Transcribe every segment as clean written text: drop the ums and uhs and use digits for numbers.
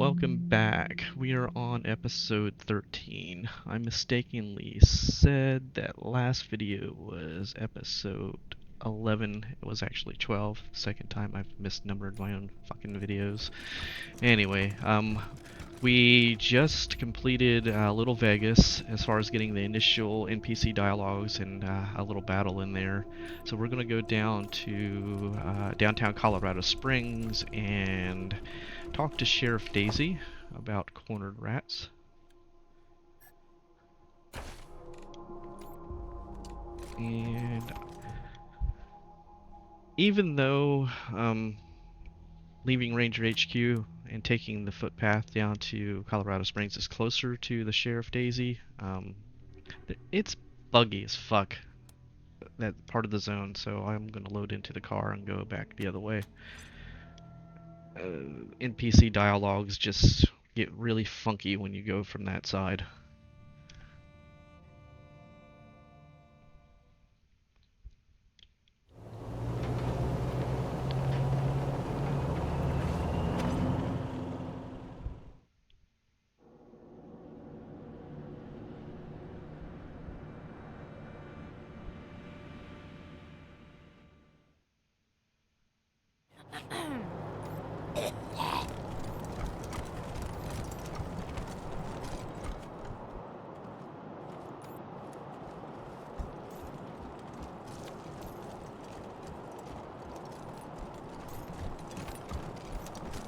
Welcome back. We are on episode 13. I mistakenly said that last video was episode 11. It was actually 12. Second time I've misnumbered my own fucking videos. Anyway, we just completed Little Vegas as far as getting the initial NPC dialogues and a little battle in there. So we're going to go down to downtown Colorado Springs and talk to Sheriff Daisy about cornered rats. And even though leaving Ranger HQ and taking the footpath down to Colorado Springs is closer to the Sheriff Daisy, it's buggy as fuck, that part of the zone, so I'm going to load into the car and go back the other way. NPC dialogues just get really funky when you go from that side.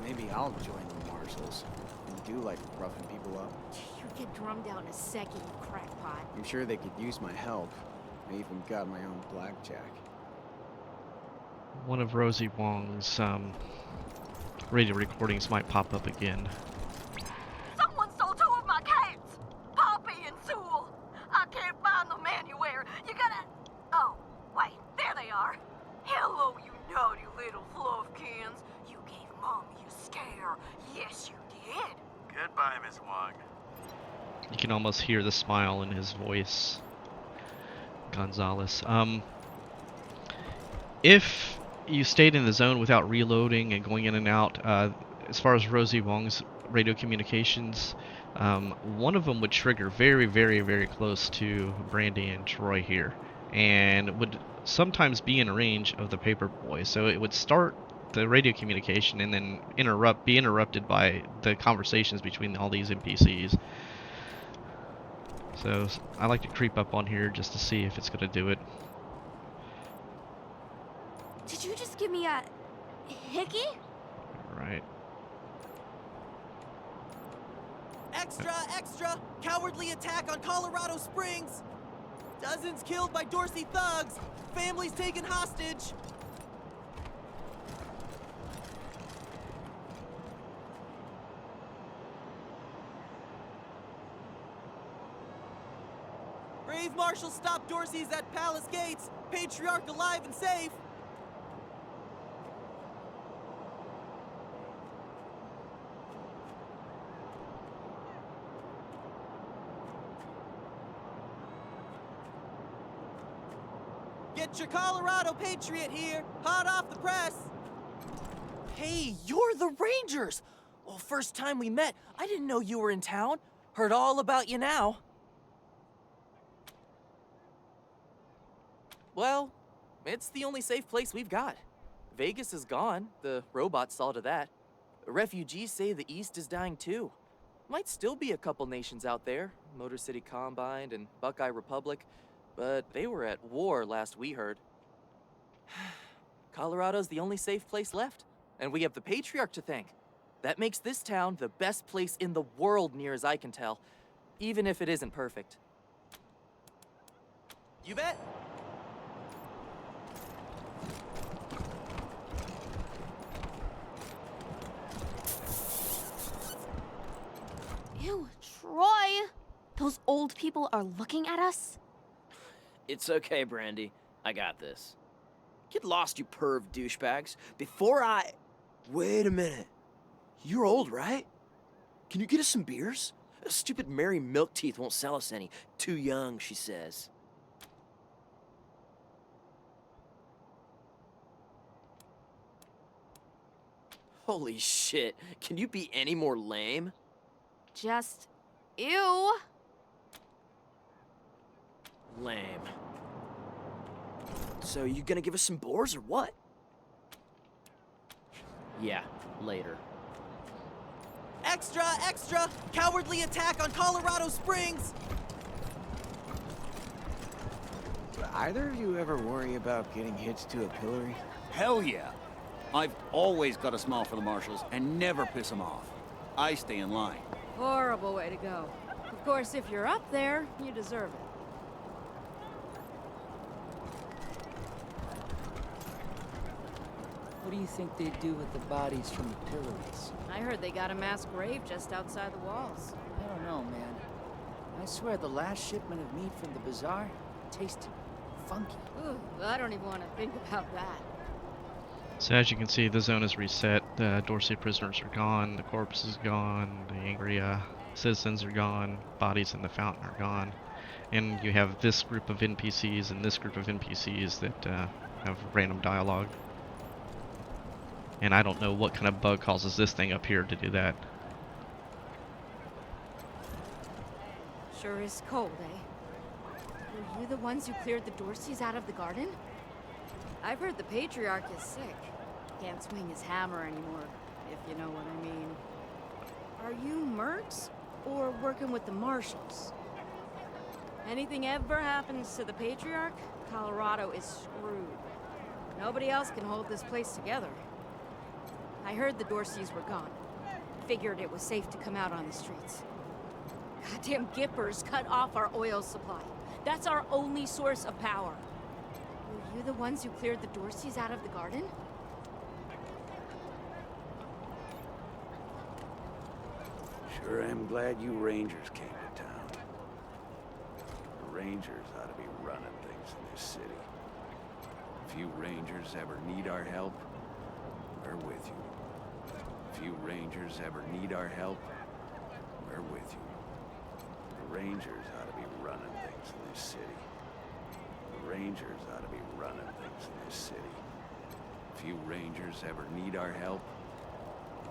Maybe I'll join the marshals. You do like roughing people up. You'd get drummed out in a second, you crackpot. I'm sure they could use my help. I even got my own blackjack. One of Rosie Wong's radio recordings might pop up again. Someone stole two of my cats! Poppy and Sewell! I can't find them anywhere. You gotta... Oh, wait, there they are. Hello, you naughty little fluffkins. You gave Mommy a scare. Yes, you did. Goodbye, Miss Wong. You can almost hear the smile in his voice. Gonzalez. If you stayed in the zone without reloading and going in and out, as far as Rosie Wong's radio communications, one of them would trigger very, very, very close to Brandy and Troy here, and would sometimes be in range of the Paperboy. So it would start the radio communication and then be interrupted by the conversations between all these NPCs. So I like to creep up on here just to see if it's gonna do it. Did you just give me a hickey? Alright. Extra, extra! Cowardly attack on Colorado Springs! Dozens killed by Dorsey thugs! Families taken hostage! Brave marshals stopped Dorsey's at Palace Gates! Patriarch alive and safe! Get your Colorado Patriot here, hot off the press. Hey, you're the Rangers. Well, first time we met, I didn't know you were in town. Heard all about you now. Well, it's the only safe place we've got. Vegas is gone. The robots saw to that. Refugees say the East is dying too. Might still be a couple nations out there, Motor City Combine and Buckeye Republic, but they were at war last we heard. Colorado's the only safe place left, and we have the Patriarch to thank. That makes this town the best place in the world near as I can tell, even if it isn't perfect. You bet. Ew, Troy! Those old people are looking at us? It's okay, Brandy. I got this. Get lost, you perv douchebags. Before I... Wait a minute. You're old, right? Can you get us some beers? Stupid Mary Milkteeth won't sell us any. Too young, she says. Holy shit, can you be any more lame? Just. Ew! Lame. So you gonna give us some boars or what? Yeah, later. Extra, extra! Cowardly attack on Colorado Springs! Either of you ever worry about getting hitched to a pillory? Hell yeah. I've always got a smile for the marshals and never piss them off. I stay in line. Horrible way to go. Of course, if you're up there, you deserve it. What do you think they do with the bodies from the pillories? I heard they got a mass grave just outside the walls. I don't know, man. I swear the last shipment of meat from the bazaar tasted funky. Ooh, I don't even want to think about that. So as you can see, the zone is reset. The Dorsey prisoners are gone. The corpse is gone. The angry citizens are gone. Bodies in the fountain are gone. And you have this group of NPCs and this group of NPCs that have random dialogue. And I don't know what kind of bug causes this thing up here to do that. Sure is cold, eh? Were you the ones who cleared the Dorseys out of the garden? I've heard the Patriarch is sick. Can't swing his hammer anymore, if you know what I mean. Are you mercs, or working with the marshals? Anything ever happens to the Patriarch, Colorado is screwed. Nobody else can hold this place together. I heard the Dorseys were gone. Figured it was safe to come out on the streets. Goddamn Gippers cut off our oil supply. That's our only source of power. Were you the ones who cleared the Dorseys out of the garden? Sure am glad you Rangers came to town. The Rangers ought to be running things in this city. If you Rangers ever need our help, we're with you. If you Rangers ever need our help, we're with you. The Rangers ought to be running things in this city. The Rangers ought to be running things in this city. If you Rangers ever need our help,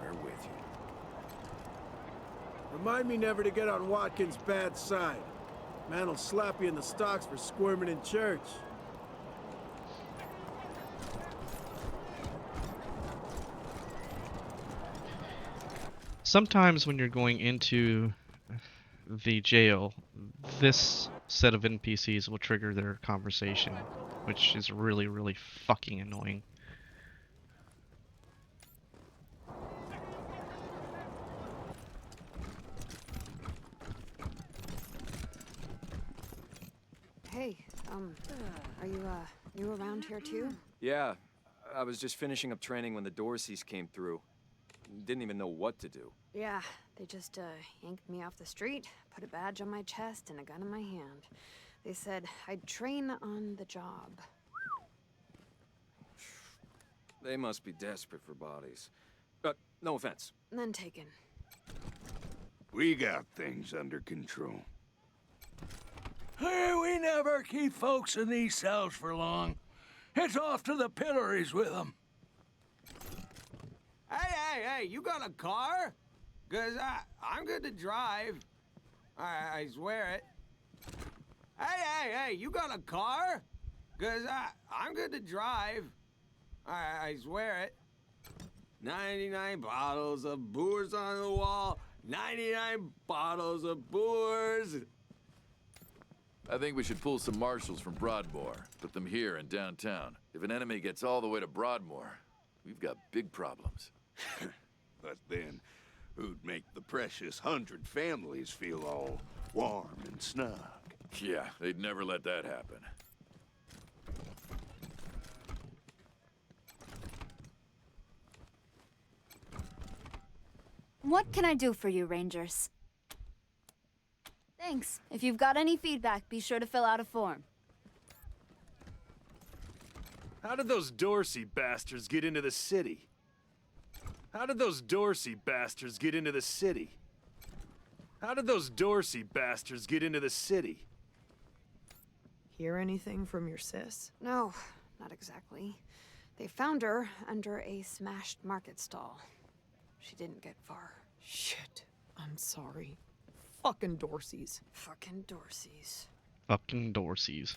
we're with you. Remind me never to get on Watkins' bad side. Man'll slap you in the stocks for squirming in church. Sometimes when you're going into the jail, this set of NPCs will trigger their conversation, which is really, really fucking annoying. Hey, are you, new around here too? Yeah, I was just finishing up training when the Dorseys came through. Didn't even know what to do. Yeah, they just, yanked me off the street, put a badge on my chest and a gun in my hand. They said I'd train on the job. They must be desperate for bodies. No offense. None taken. We got things under control. Hey, we never keep folks in these cells for long. It's off to the pillories with them. Hey, you got a car? 'Cause I'm good to drive. I swear it. Hey, you got a car? 'Cause I'm good to drive. I swear it. 99 bottles of booze on the wall. 99 bottles of booze. I think we should pull some marshals from Broadmoor, put them here in downtown. If an enemy gets all the way to Broadmoor, we've got big problems. But then, who'd make the precious 100 families feel all warm and snug? Yeah, they'd never let that happen. What can I do for you, Rangers? Thanks. If you've got any feedback, be sure to fill out a form. How did those Dorsey bastards get into the city? How did those Dorsey bastards get into the city? How did those Dorsey bastards get into the city? Hear anything from your sis? No, not exactly. They found her under a smashed market stall. She didn't get far. Shit. I'm sorry. Fucking Dorseys. Fucking Dorseys. Fucking Dorseys.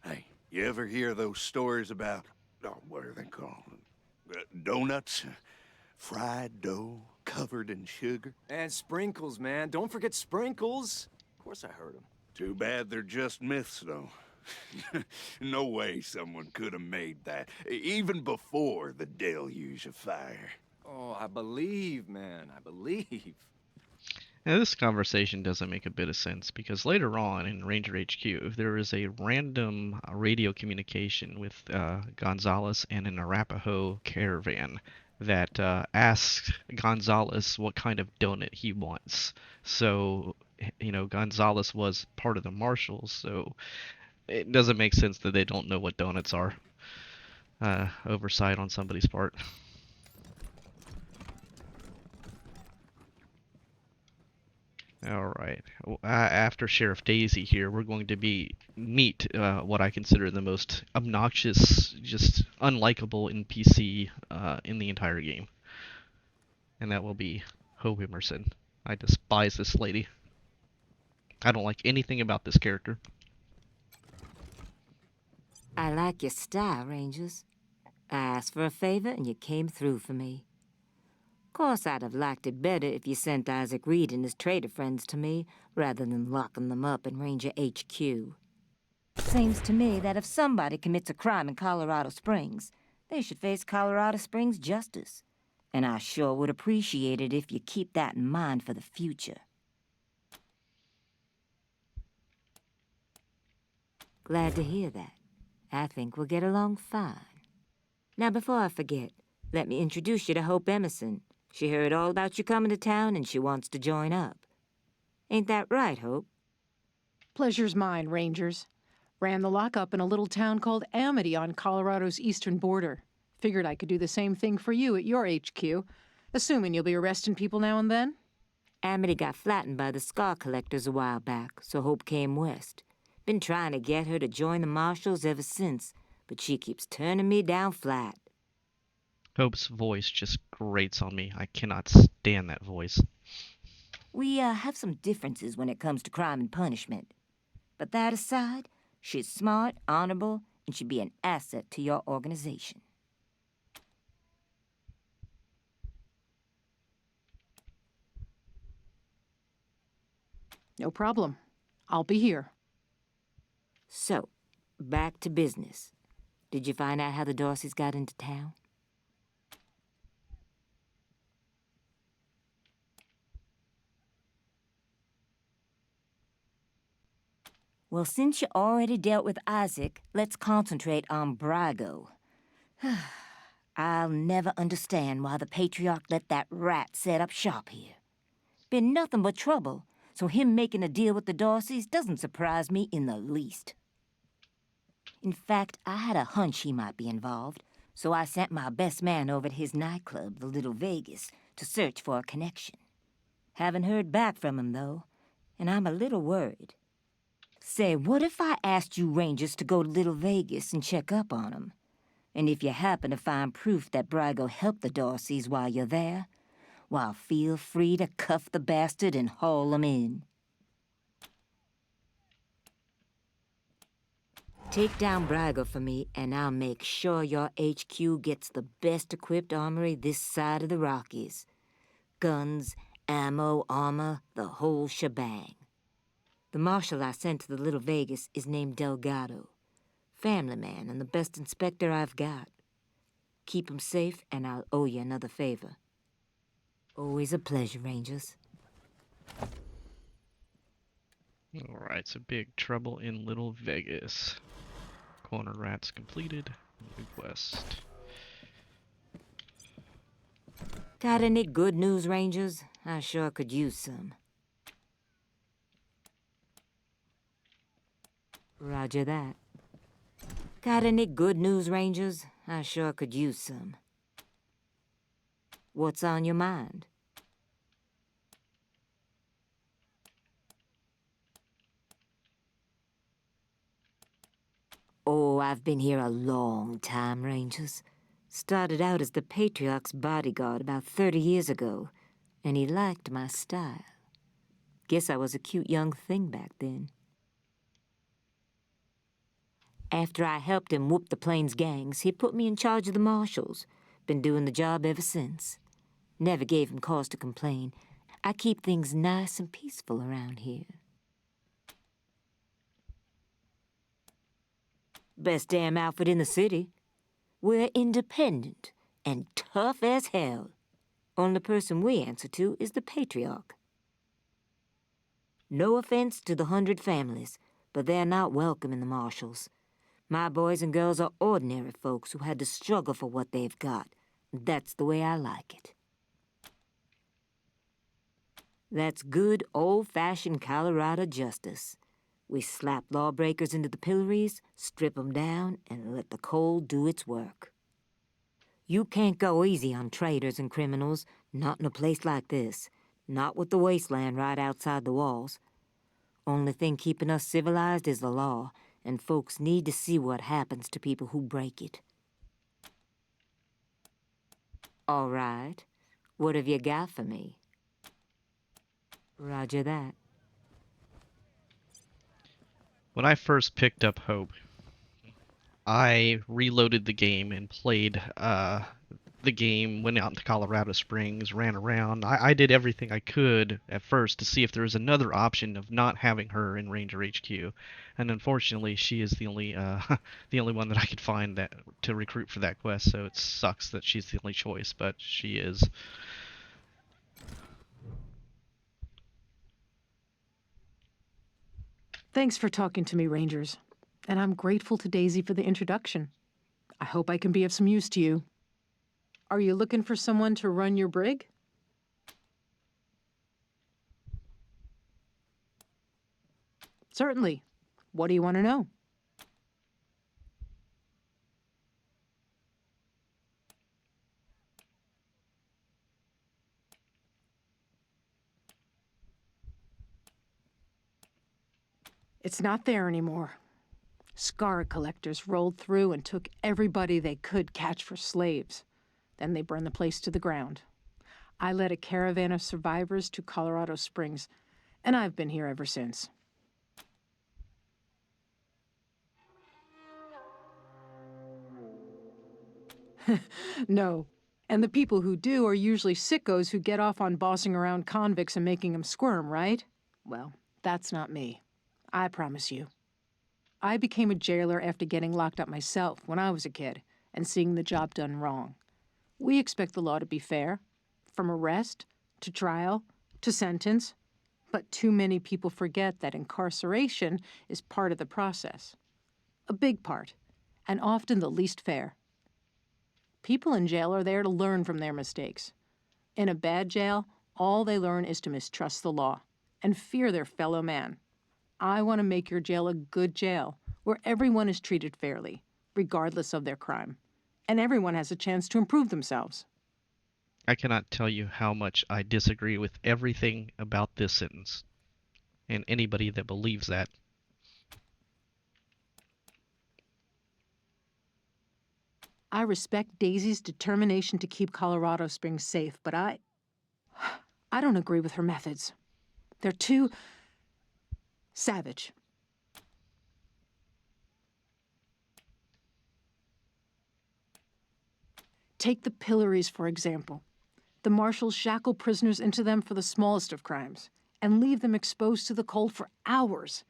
Hey, you ever hear those stories about, oh, what are they called? Donuts? Fried dough covered in sugar? And sprinkles, man. Don't forget sprinkles. Of course I heard them. Too bad they're just myths, though. No way someone could have made that, even before the deluge of fire. Oh, I believe, man. I believe. Now, this conversation doesn't make a bit of sense because later on in Ranger HQ, there is a random radio communication with Gonzalez and an Arapaho caravan that asks Gonzalez what kind of donut he wants. So, Gonzalez was part of the Marshals, so it doesn't make sense that they don't know what donuts are. Oversight on somebody's part. All right. After Sheriff Daisy here, we're going to meet what I consider the most obnoxious, just unlikable NPC in the entire game, and that will be Hope Emerson. I despise this lady. I don't like anything about this character. I like your style, Rangers. I asked for a favor and you came through for me. Course, I'd have liked it better if you sent Isaac Reed and his trader friends to me, rather than locking them up in Ranger HQ. Seems to me that if somebody commits a crime in Colorado Springs, they should face Colorado Springs justice. And I sure would appreciate it if you keep that in mind for the future. Glad to hear that. I think we'll get along fine. Now, before I forget, let me introduce you to Hope Emerson. She heard all about you coming to town and she wants to join up. Ain't that right, Hope? Pleasure's mine, Rangers. Ran the lockup in a little town called Amity on Colorado's eastern border. Figured I could do the same thing for you at your HQ, assuming you'll be arresting people now and then. Amity got flattened by the Scar Collectors a while back, so Hope came west. Been trying to get her to join the Marshals ever since, but she keeps turning me down flat. Hope's voice just grates on me. I cannot stand that voice. We have some differences when it comes to crime and punishment. But that aside, she's smart, honorable, and should be an asset to your organization. No problem. I'll be here. So, back to business. Did you find out how the Dorseys got into town? Well, since you already dealt with Isaac, let's concentrate on Brago. I'll never understand why the Patriarch let that rat set up shop here. Been nothing but trouble, so him making a deal with the Dorseys doesn't surprise me in the least. In fact, I had a hunch he might be involved, so I sent my best man over to his nightclub, the Little Vegas, to search for a connection. Haven't heard back from him, though, and I'm a little worried. Say, what if I asked you Rangers to go to Little Vegas and check up on him? And if you happen to find proof that Brago helped the Dorseys while you're there, well, feel free to cuff the bastard and haul him in. Take down Brago for me, and I'll make sure your HQ gets the best-equipped armory this side of the Rockies. Guns, ammo, armor, the whole shebang. The marshal I sent to the Little Vegas is named Delgado. Family man and the best inspector I've got. Keep him safe, and I'll owe you another favor. Always a pleasure, Rangers. Alright, so Big Trouble in Little Vegas. Corner rats completed. Move west. Got any good news, Rangers? I sure could use some. Roger that. Got any good news, Rangers? I sure could use some. What's on your mind? Oh, I've been here a long time, Rangers. Started out as the Patriarch's bodyguard about 30 years ago, and he liked my style. Guess I was a cute young thing back then. After I helped him whoop the Plains gangs, he put me in charge of the marshals. Been doing the job ever since. Never gave him cause to complain. I keep things nice and peaceful around here. Best damn outfit in the city. We're independent and tough as hell. Only person we answer to is the Patriarch. No offense to the 100 families, but they're not welcome in the marshals. My boys and girls are ordinary folks who had to struggle for what they've got. That's the way I like it. That's good old-fashioned Colorado justice. We slap lawbreakers into the pillories, strip 'em down, and let the cold do its work. You can't go easy on traitors and criminals, not in a place like this. Not with the Wasteland right outside the walls. Only thing keeping us civilized is the law, and folks need to see what happens to people who break it. All right. What have you got for me? Roger that. When I first picked up Hope, I reloaded the game and played the game, went out to Colorado Springs, ran around. I did everything I could at first to see if there was another option of not having her in Ranger HQ, and unfortunately, she is the only the only one that I could find that to recruit for that quest. So it sucks that she's the only choice, but she is. Thanks for talking to me, Rangers. And I'm grateful to Daisy for the introduction. I hope I can be of some use to you. Are you looking for someone to run your brig? Certainly. What do you want to know? It's not there anymore. Scar collectors rolled through and took everybody they could catch for slaves. Then they burned the place to the ground. I led a caravan of survivors to Colorado Springs, and I've been here ever since. No. And the people who do are usually sickos who get off on bossing around convicts and making them squirm, right? Well, that's not me. I promise you. I became a jailer after getting locked up myself when I was a kid and seeing the job done wrong. We expect the law to be fair, from arrest to trial to sentence, but too many people forget that incarceration is part of the process. A big part, and often the least fair. People in jail are there to learn from their mistakes. In a bad jail, all they learn is to mistrust the law and fear their fellow man. I want to make your jail a good jail, where everyone is treated fairly, regardless of their crime, and everyone has a chance to improve themselves. I cannot tell you how much I disagree with everything about this sentence, and anybody that believes that. I respect Daisy's determination to keep Colorado Springs safe, but I don't agree with her methods. They're too savage. Take the pillories, for example. The marshals shackle prisoners into them for the smallest of crimes and leave them exposed to the cold for hours.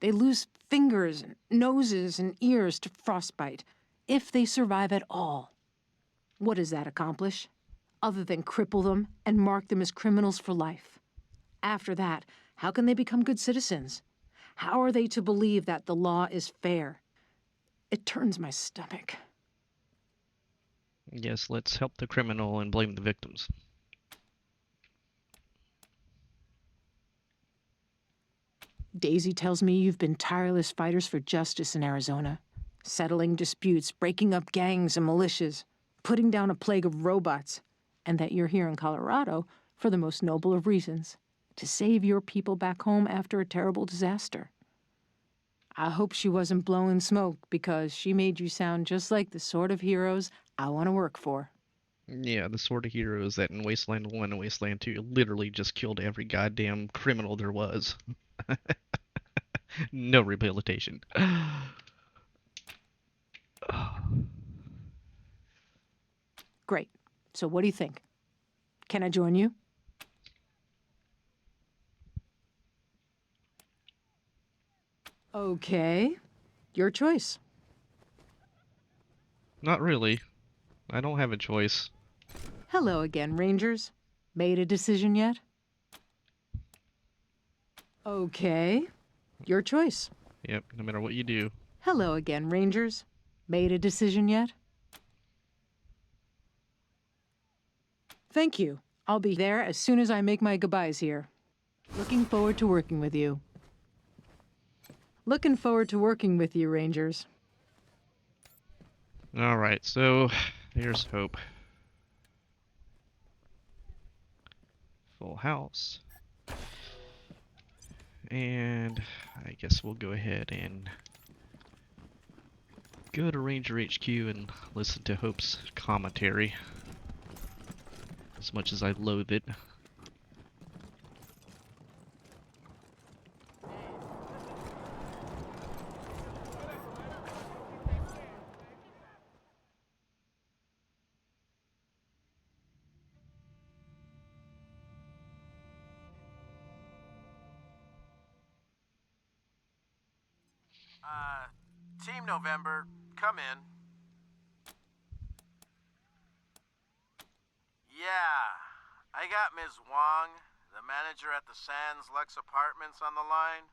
They lose fingers, and noses, and ears to frostbite, if they survive at all. What does that accomplish, other than cripple them and mark them as criminals for life? After that, how can they become good citizens? How are they to believe that the law is fair? It turns my stomach. Yes, let's help the criminal and blame the victims. Daisy tells me you've been tireless fighters for justice in Arizona, settling disputes, breaking up gangs and militias, putting down a plague of robots, and that you're here in Colorado for the most noble of reasons, to save your people back home after a terrible disaster. I hope she wasn't blowing smoke, because she made you sound just like the sort of heroes I want to work for. Yeah, the sort of heroes that in Wasteland 1 and Wasteland 2 literally just killed every goddamn criminal there was. No rehabilitation. Great. So what do you think? Can I join you? Okay. Your choice. Not really. I don't have a choice. Hello again, Rangers. Made a decision yet? Okay. Your choice. Yep, no matter what you do. Hello again, Rangers. Made a decision yet? Thank you. I'll be there as soon as I make my goodbyes here. Looking forward to working with you. Looking forward to working with you, Rangers. Alright, so here's Hope. Full house. And I guess we'll go ahead and go to Ranger HQ and listen to Hope's commentary. As much as I loathe it. Team November, come in. Yeah, I got Ms. Wong, the manager at the Sands Lux Apartments, on the line.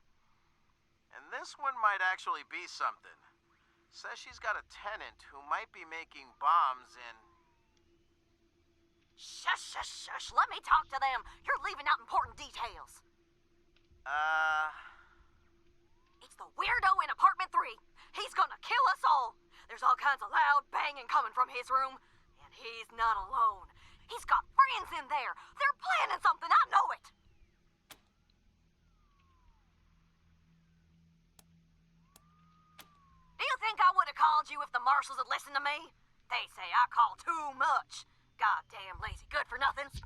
And this one might actually be something. Says she's got a tenant who might be making bombs in... Shush, shush, shush. Let me talk to them. You're leaving out important details. It's the weirdo in apartment 3. He's gonna kill us all. There's all kinds of loud banging coming from his room. And he's not alone. He's got friends in there. They're planning something. I know it. Do you think I would have called you if the marshals had listened to me? They say I call too much. Goddamn lazy good for nothings.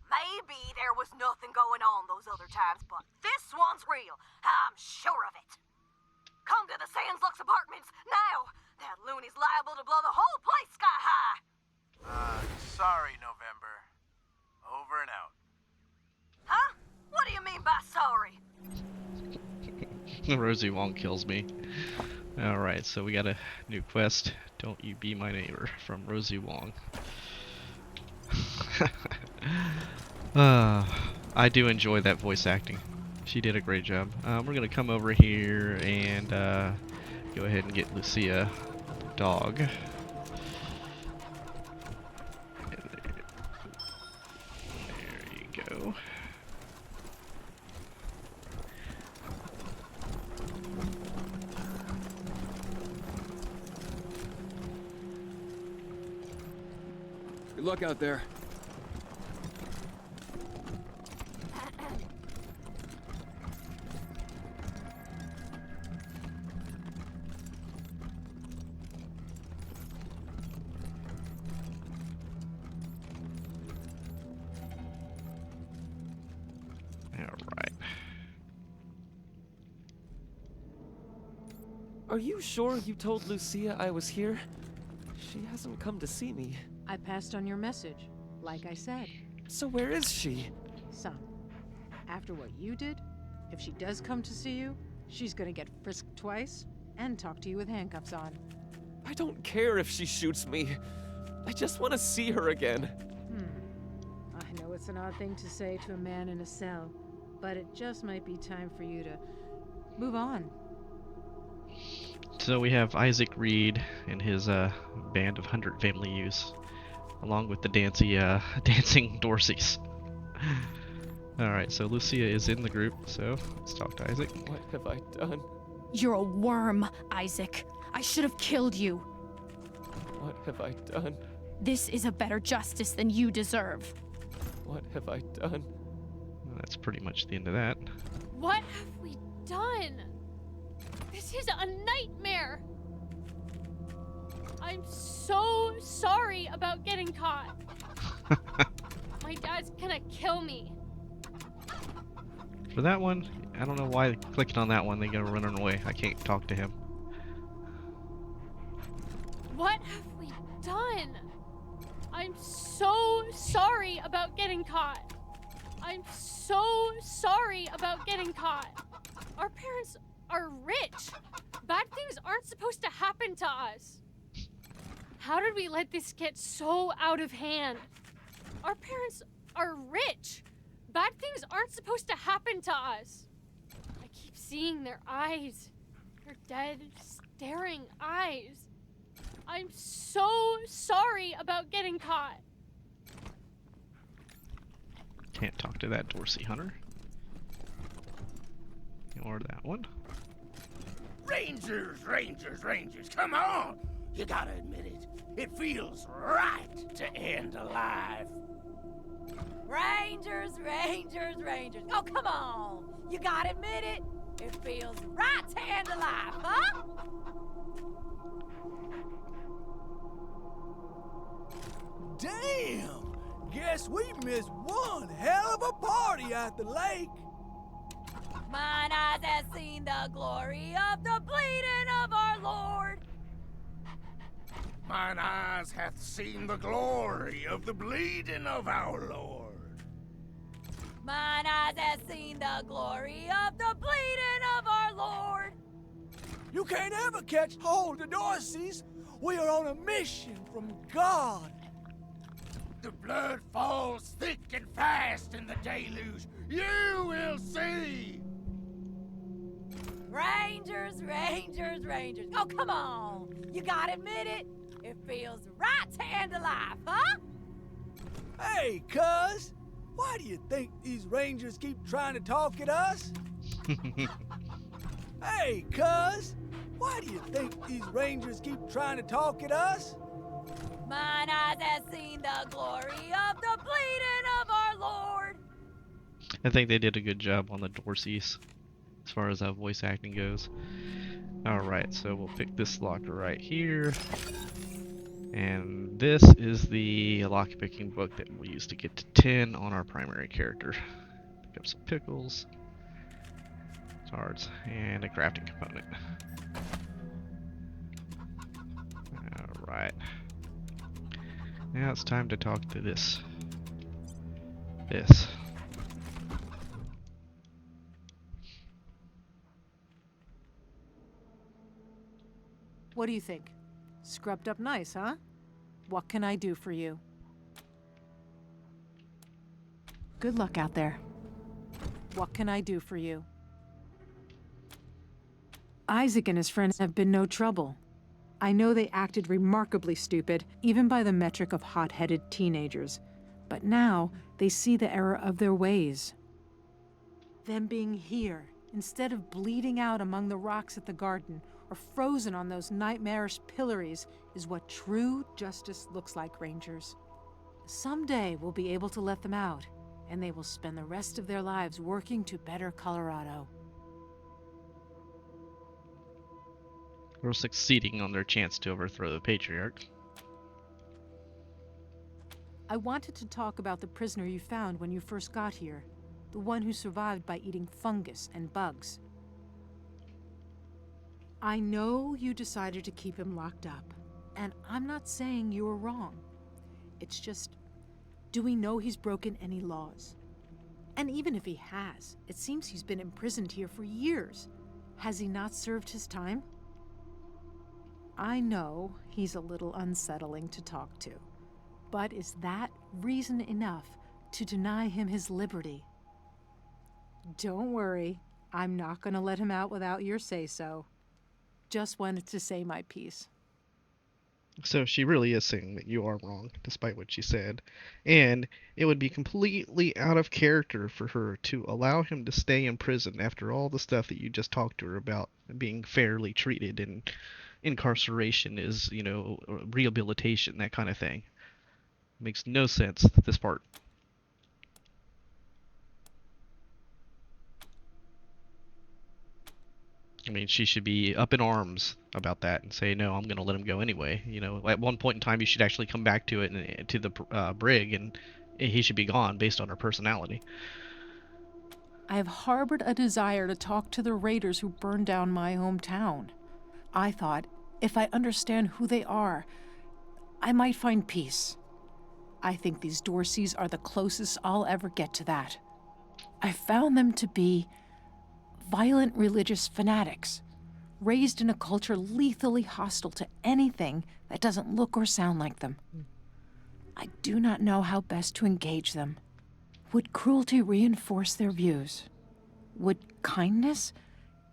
Maybe there was nothing going on those other times, but this one's real. I'm sure of it. Come to the Sands Lux Apartments now. That loony's liable to blow the whole place sky high. Sorry, November. Over and out. Huh? What do you mean by sorry? Rosie Wong kills me. Alright, so we got a new quest. Don't you be my neighbor, from Rosie Wong. I do enjoy that voice acting. She did a great job. We're gonna come over here and go ahead and get Lucia dog. There you go. Good luck out there. Are you sure you told Lucia I was here? She hasn't come to see me. I passed on your message, like I said. So where is she? Son, after what you did, if she does come to see you, she's gonna get frisked twice and talk to you with handcuffs on. I don't care if she shoots me. I just want to see her again. I know it's an odd thing to say to a man in a cell, but it just might be time for you to move on. So we have Isaac Reed and his band of 100 family youths, along with the dancing Dorseys. Alright, so Lucia is in the group, so let's talk to Isaac. What have I done? You're a worm, Isaac. I should have killed you. What have I done? This is a better justice than you deserve. What have I done? Well, that's pretty much the end of that. What have we done? This is a nightmare. I'm so sorry about getting caught. My dad's gonna kill me. For that one, I don't know why clicking on that one they go running away. I can't talk to him. What have we done? I'm so sorry about getting caught. I'm so sorry about getting caught. Our parents are rich. Bad things aren't supposed to happen to us. How did we let this get so out of hand? Our parents are rich. Bad things aren't supposed to happen to us. I keep seeing their eyes. Their dead, staring eyes. I'm so sorry about getting caught. Can't talk to that Dorsey hunter. Or that one. Rangers, Rangers, Rangers, come on! You gotta admit it. It feels right to end alive. Rangers, Rangers, Rangers. Oh, come on. You gotta admit it. It feels right to end alive, huh? Damn! Guess we missed one hell of a party at the lake. Mine eyes have seen the glory of the bleeding of our Lord. Mine eyes hath seen the glory of the bleeding of our Lord. Mine eyes have seen the glory of the bleeding of our Lord. You can't ever catch hold of Dorseys. We are on a mission from God. The blood falls thick and fast in the deluge. You will see. Rangers, Rangers, Rangers. Oh, come on. You gotta admit it. It feels right to end alive, huh? Hey, cuz. Why do you think these Rangers keep trying to talk at us? Hey, cuz. Why do you think these Rangers keep trying to talk at us? Mine eyes have seen the glory of the bleeding of our Lord. I think they did a good job on the Dorseys as far as voice acting goes. Alright, so we'll pick this locker right here. And this is the lockpicking book that we'll use to get to 10 on our primary character. Pick up some pickles, cards, and a crafting component. Alright. Now it's time to talk to this. What do you think? Scrubbed up nice, huh? What can I do for you? Good luck out there. What can I do for you? Isaac and his friends have been no trouble. I know they acted remarkably stupid, even by the metric of hot-headed teenagers. But now, they see the error of their ways. Them being here, instead of bleeding out among the rocks at the garden, or frozen on those nightmarish pillories, is what true justice looks like, Rangers. Someday we'll be able to let them out, and they will spend the rest of their lives working to better Colorado. Or succeeding on their chance to overthrow the Patriarch. I wanted to talk about the prisoner you found when you first got here, the one who survived by eating fungus and bugs. I know you decided to keep him locked up, and I'm not saying you were wrong. It's just, do we know he's broken any laws? And even if he has, it seems he's been imprisoned here for years. Has he not served his time? I know he's a little unsettling to talk to, but is that reason enough to deny him his liberty? Don't worry, I'm not going to let him out without your say-so. Just wanted to say my piece. So she really is saying that you are wrong, despite what she said. And it would be completely out of character for her to allow him to stay in prison after all the stuff that you just talked to her about being fairly treated and incarceration is, you know, rehabilitation, that kind of thing. Makes no sense, this part. I mean, she should be up in arms about that and say, no, I'm going to let him go anyway. You know, at one point in time, you should actually come back to it and to the brig, and he should be gone based on her personality. I have harbored a desire to talk to the raiders who burned down my hometown. I thought, if I understand who they are, I might find peace. I think these Dorseys are the closest I'll ever get to that. I found them to be violent religious fanatics, raised in a culture lethally hostile to anything that doesn't look or sound like them. I do not know how best to engage them. Would cruelty reinforce their views? Would kindness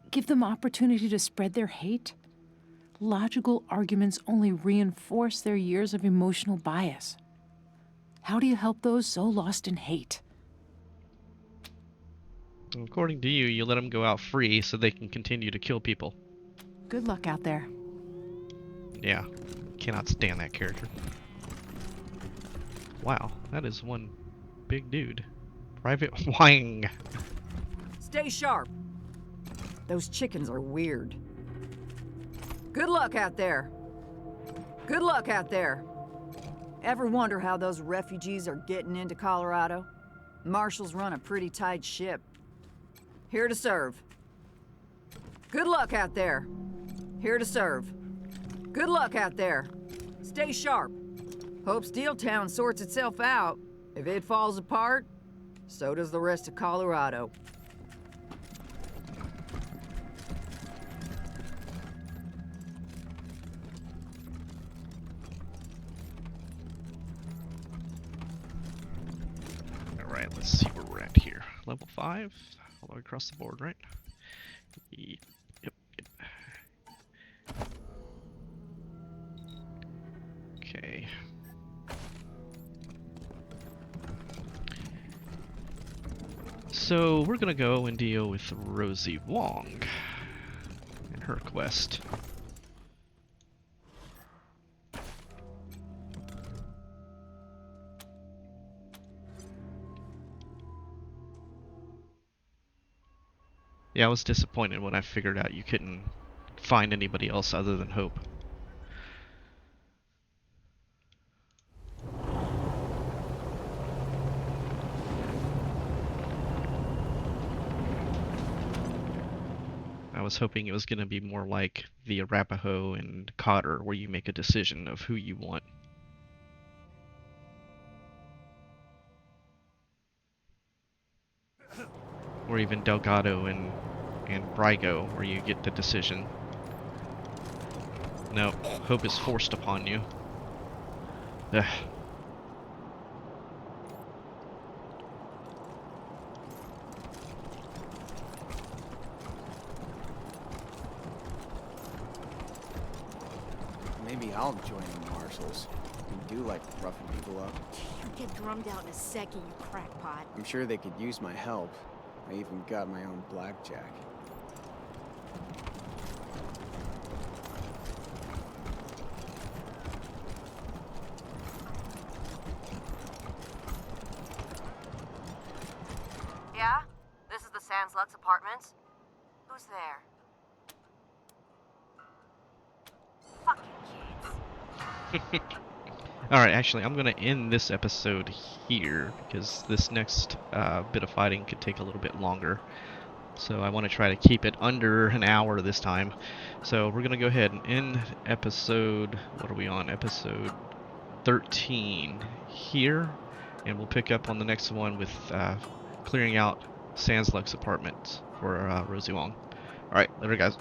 give them opportunity to spread their hate? Logical arguments only reinforce their years of emotional bias. How do you help those so lost in hate? According to you, you let them go out free so they can continue to kill people. Good luck out there. Yeah, cannot stand that character. Wow, that is one big dude. Private Wang. Stay sharp. Those chickens are weird. Good luck out there. Good luck out there. Ever wonder how those refugees are getting into Colorado? Marshals run a pretty tight ship. Here to serve. Good luck out there. Here to serve. Good luck out there. Stay sharp. Hope Steeltown sorts itself out. If it falls apart, so does the rest of Colorado. Alright, let's see where we're at here. Level 5, all the way across the board, right? Yep, yep. Okay. So, we're gonna go and deal with Rosie Wong and her quest. Yeah, I was disappointed when I figured out you couldn't find anybody else other than Hope. I was hoping it was going to be more like the Arapaho and Cotter, where you make a decision of who you want. Or even Delgado and Brygo, where you get the decision. No, Hope is forced upon you. Ugh. Maybe I'll join the Marshals. You do like roughing people up. You'll get drummed out in a second, you crackpot. I'm sure they could use my help. I even got my own blackjack. Yeah? This is the Sans Lux apartments? Who's there? Fucking kids. Alright, actually, I'm going to end this episode here, because this next bit of fighting could take a little bit longer. So I want to try to keep it under an hour this time. So we're going to go ahead and end episode, what are we on? Episode 13 here. And we'll pick up on the next one with clearing out Sans Lux apartments for Rosie Wong. Alright, later guys.